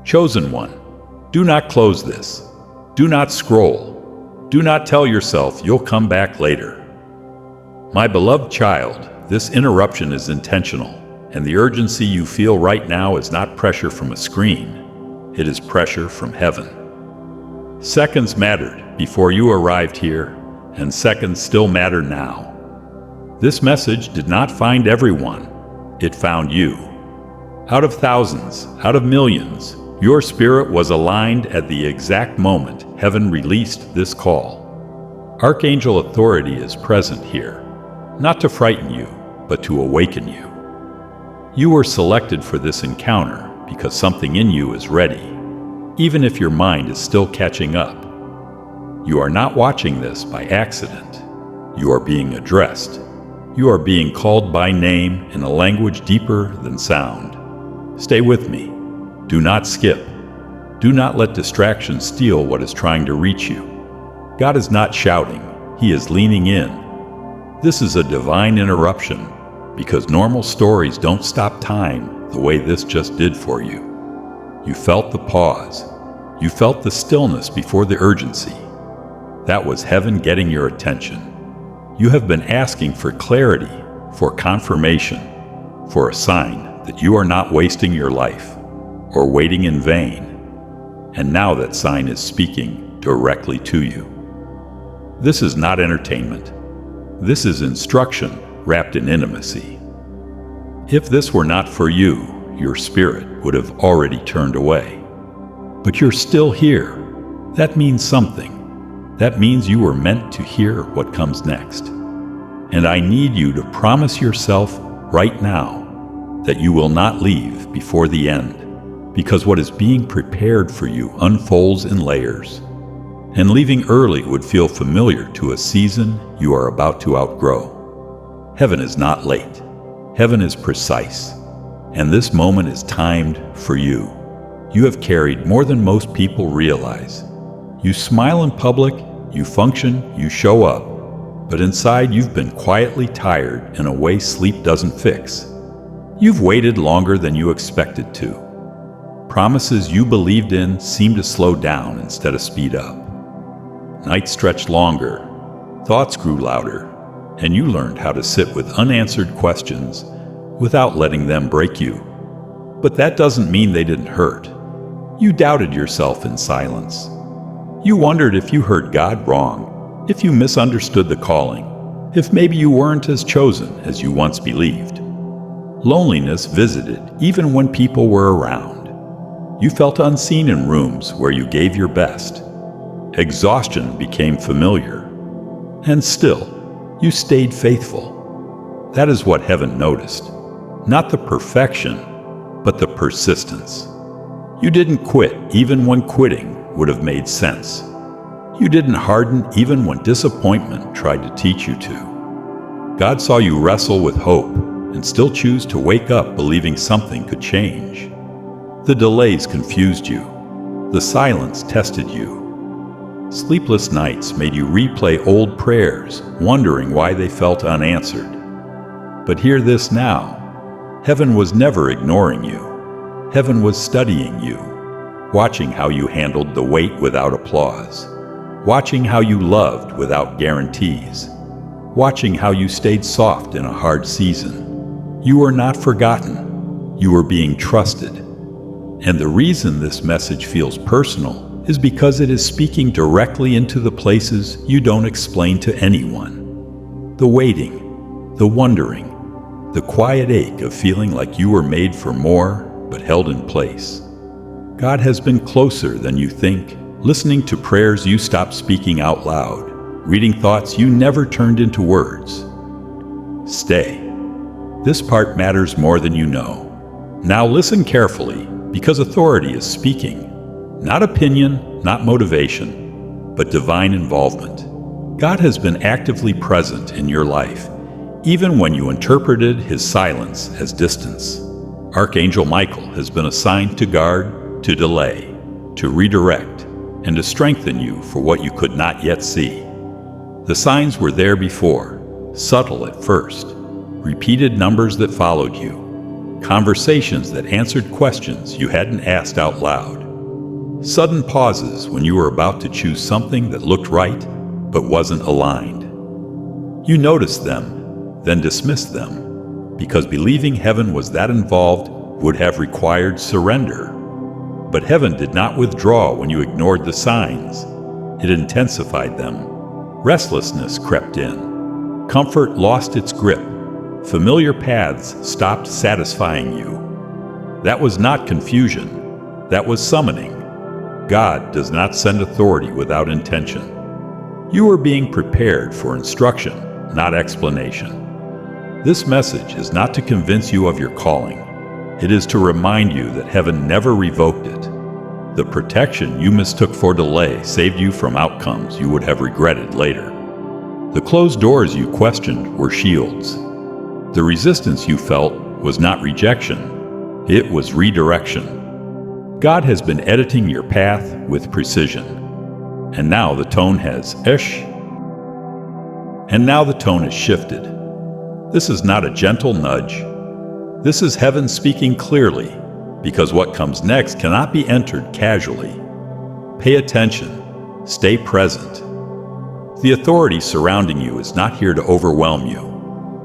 Chosen one, do not close this. Do not scroll. Do not tell yourself you'll come back later. My beloved child, this interruption is intentional, and the urgency you feel right now is not pressure from a screen. It is pressure from heaven. Seconds mattered before you arrived here, and seconds still matter now. This message did not find everyone. It found you. Out of thousands, out of millions, your spirit was aligned at the exact moment heaven released this call. Archangel authority is present here, not to frighten you, but to awaken you. You were selected for this encounter because something in you is ready, even if your mind is still catching up. You are not watching this by accident. You are being addressed. You are being called by name in a language deeper than sound. Stay with me. Do not skip. Do not let distraction steal what is trying to reach you. God is not shouting. He is leaning in. This is a divine interruption because normal stories don't stop time the way this just did for you. You felt the pause. You felt the stillness before the urgency. That was heaven getting your attention. You have been asking for clarity, for confirmation, for a sign that you are not wasting your life or waiting in vain. And now that sign is speaking directly to you. This is not entertainment. This is instruction wrapped in intimacy. If this were not for you, your spirit would have already turned away. But you're still here. That means something. That means you were meant to hear what comes next. And I need you to promise yourself right now that you will not leave before the end, because what is being prepared for you unfolds in layers. And leaving early would feel familiar to a season you are about to outgrow. Heaven is not late. Heaven is precise. And this moment is timed for you. You have carried more than most people realize. You smile in public, you function, you show up. But inside you've been quietly tired in a way sleep doesn't fix. You've waited longer than you expected to. Promises you believed in seem to slow down instead of speed up. Nights stretched longer, thoughts grew louder, and you learned how to sit with unanswered questions without letting them break you. But that doesn't mean they didn't hurt. You doubted yourself in silence. You wondered if you heard God wrong, if you misunderstood the calling, if maybe you weren't as chosen as you once believed. Loneliness visited even when people were around. You felt unseen in rooms where you gave your best. Exhaustion became familiar. And still, you stayed faithful. That is what heaven noticed. Not the perfection, but the persistence. You didn't quit even when quitting would have made sense. You didn't harden even when disappointment tried to teach you to. God saw you wrestle with hope and still choose to wake up believing something could change. The delays confused you. The silence tested you. Sleepless nights made you replay old prayers, wondering why they felt unanswered. But hear this now. Heaven was never ignoring you. Heaven was studying you, watching how you handled the weight without applause, watching how you loved without guarantees, watching how you stayed soft in a hard season. You were not forgotten. You were being trusted. And the reason this message feels personal is because it is speaking directly into the places you don't explain to anyone. The waiting, the wondering, the quiet ache of feeling like you were made for more but held in place. God has been closer than you think, listening to prayers you stopped speaking out loud, reading thoughts you never turned into words. Stay. This part matters more than you know. Now listen carefully, because authority is speaking. Not opinion, not motivation, but divine involvement. God has been actively present in your life, even when you interpreted his silence as distance. Archangel Michael has been assigned to guard, to delay, to redirect, and to strengthen you for what you could not yet see. The signs were there before, subtle at first, repeated numbers that followed you. conversations that answered questions you hadn't asked out loud, sudden pauses when you were about to choose something that looked right but wasn't aligned. You noticed them, then dismissed them, because believing heaven was that involved would have required surrender. But heaven did not withdraw when you ignored the signs. It intensified them. Restlessness crept in. Comfort lost its grip. Familiar paths stopped satisfying you. That was not confusion. That was summoning. God does not send authority without intention. You are being prepared for instruction, not explanation. This message is not to convince you of your calling. It is to remind you that heaven never revoked it. The protection you mistook for delay saved you from outcomes you would have regretted later. The closed doors you questioned were shields. The resistance you felt was not rejection, it was redirection. God has been editing your path with precision. And now the tone has shifted. This is not a gentle nudge. This is heaven speaking clearly, because what comes next cannot be entered casually. Pay attention. Stay present. The authority surrounding you is not here to overwhelm you.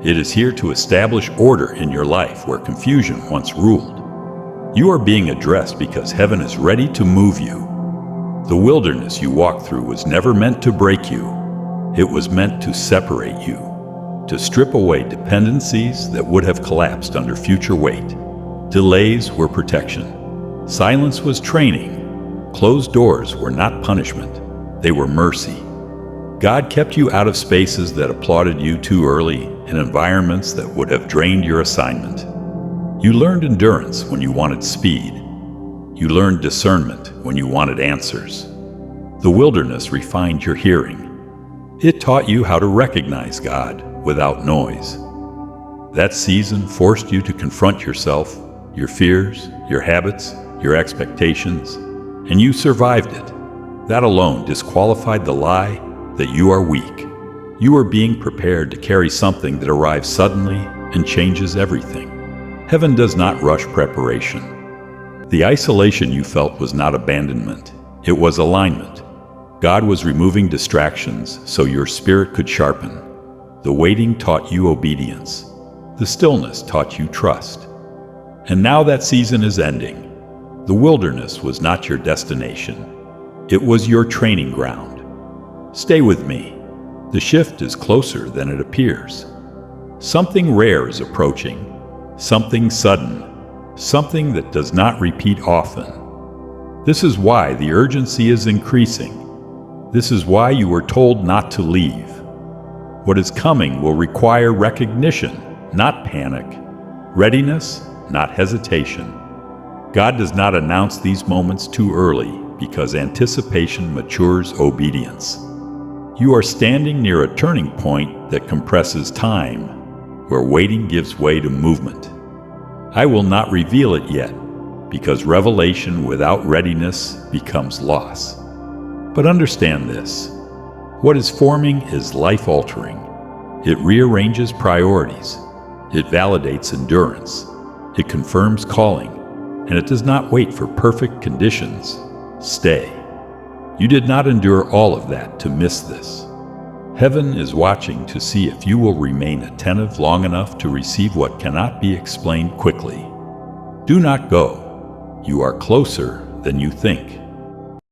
It is here to establish order in your life where confusion once ruled. You are being addressed because heaven is ready to move you. The wilderness you walked through was never meant to break you. It was meant to separate you, to strip away dependencies that would have collapsed under future weight. Delays were protection. Silence was training. Closed doors were not punishment. They were mercy. God kept you out of spaces that applauded you too early, in environments that would have drained your assignment. You learned endurance when you wanted speed. You learned discernment when you wanted answers. The wilderness refined your hearing. It taught you how to recognize God without noise. That season forced you to confront yourself, your fears, your habits, your expectations, and you survived it. That alone disqualified the lie that you are weak. You are being prepared to carry something that arrives suddenly and changes everything. Heaven does not rush preparation. The isolation you felt was not abandonment, it was alignment. God was removing distractions so your spirit could sharpen. The waiting taught you obedience. The stillness taught you trust. And now that season is ending. The wilderness was not your destination. It was your training ground. Stay with me. The shift is closer than it appears. Something rare is approaching. Something sudden. Something that does not repeat often. This is why the urgency is increasing. This is why you were told not to leave. What is coming will require recognition, not panic. Readiness, not hesitation. God does not announce these moments too early because anticipation matures obedience. You are standing near a turning point that compresses time, where waiting gives way to movement. I will not reveal it yet, because revelation without readiness becomes loss. But understand this. What is forming is life-altering. It rearranges priorities. It validates endurance. It confirms calling. And it does not wait for perfect conditions. Stay. You did not endure all of that to miss this. Heaven is watching to see if you will remain attentive long enough to receive what cannot be explained quickly. Do not go. You are closer than you think.